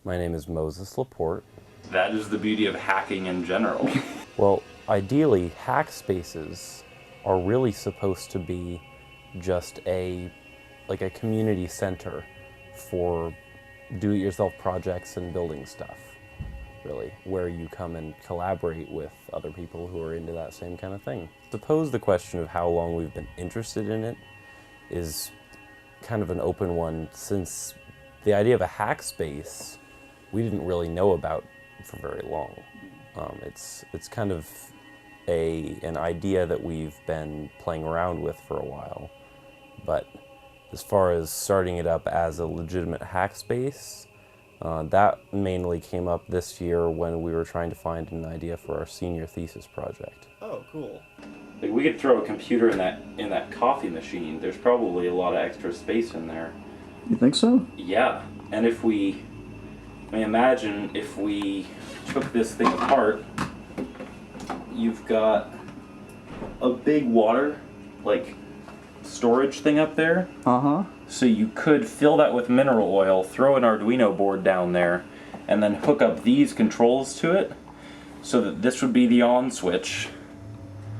My name is Moses Laporte. That is the beauty of hacking in general. Well, ideally, hack spaces are really supposed to be just a community center for do-it-yourself projects and building stuff, really, where you come and collaborate with other people who are into that same kind of thing. Suppose the question of how long we've been interested in it is kind of an open one, since the idea of a hack space we didn't really know about for very long. It's kind of an idea that we've been playing around with for a while, but as far as starting it up as a legitimate hack space, that mainly came up this year when we were trying to find an idea for our senior thesis project. Oh, cool. Like, we could throw a computer in that coffee machine. There's probably a lot of extra space in there. You think so? Yeah, and imagine if we took this thing apart, you've got a big water, storage thing up there. Uh-huh. So you could fill that with mineral oil, throw an Arduino board down there, and then hook up these controls to it, so that this would be the on switch.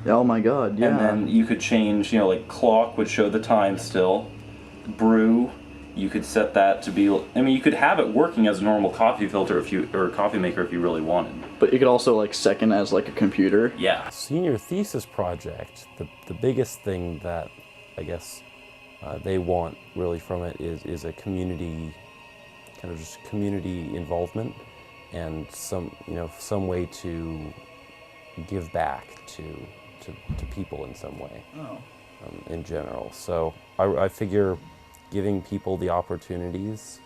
Oh my god, yeah. And then you could change, clock would show the time still. Brew, you could set that to be, you could have it working as a normal coffee filter or coffee maker if you really wanted. But you could also second as a computer. Yeah. Senior thesis project, the biggest thing that I guess they want really from it is a community, kind of just community involvement and some way to give back to people in some way. Oh. In general. So I figure giving people the opportunities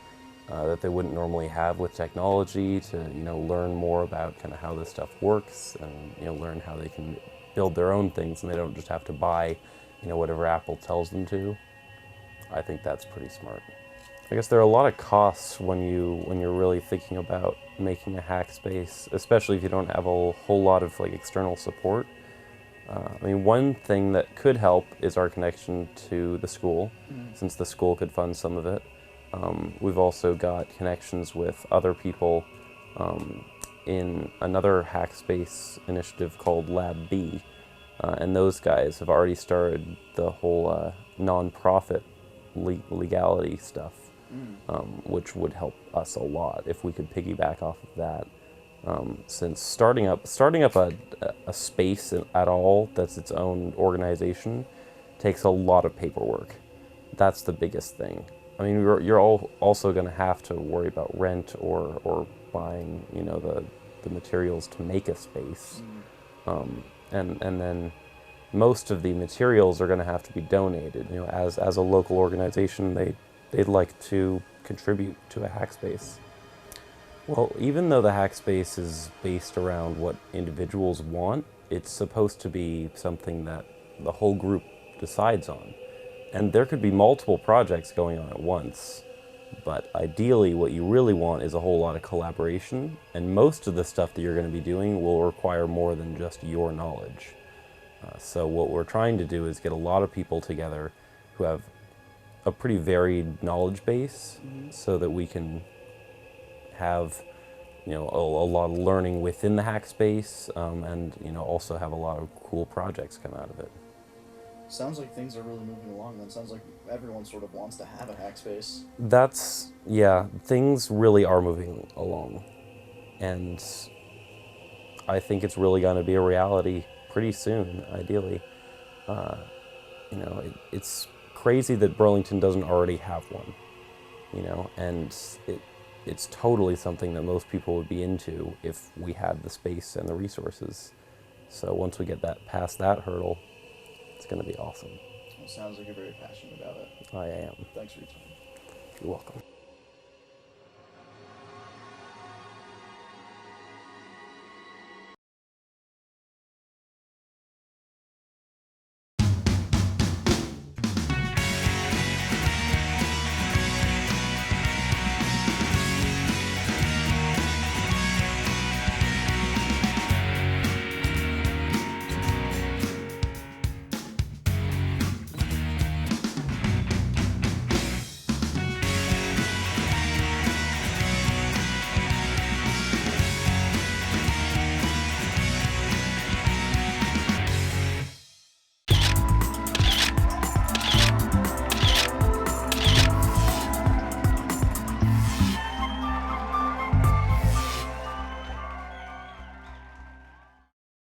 that they wouldn't normally have with technology to learn more about kind of how this stuff works and learn how they can build their own things and they don't just have to buy whatever Apple tells them to. I think that's pretty smart. I guess there are a lot of costs when you're really thinking about making a hack space, especially if you don't have a whole lot of external support. One thing that could help is our connection to the school, since the school could fund some of it. We've also got connections with other people in another hackspace initiative called Lab B, and those guys have already started the whole non-profit legality stuff, which would help us a lot if we could piggyback off of that. Since starting up a space at all that's its own organization takes a lot of paperwork. That's the biggest thing. You're also going to have to worry about rent or buying the materials to make a space, and then most of the materials are going to have to be donated. As a local organization, they'd like to contribute to a hack space. Well, even though the hack space is based around what individuals want, it's supposed to be something that the whole group decides on. And there could be multiple projects going on at once, but ideally what you really want is a whole lot of collaboration, and most of the stuff that you're going to be doing will require more than just your knowledge. So what we're trying to do is get a lot of people together who have a pretty varied knowledge base, so that we can have a lot of learning within the hack space, and also have a lot of cool projects come out of it. Sounds like things are really moving along then. Sounds like everyone sort of wants to have a hack space. Things really are moving along, and I think it's really going to be a reality pretty soon, ideally. It's crazy that Burlington doesn't already have one, and it's totally something that most people would be into if we had the space and the resources. So once we get past that hurdle, it's going to be awesome. It sounds like you're very passionate about it. I am. Thanks for your time. You're welcome.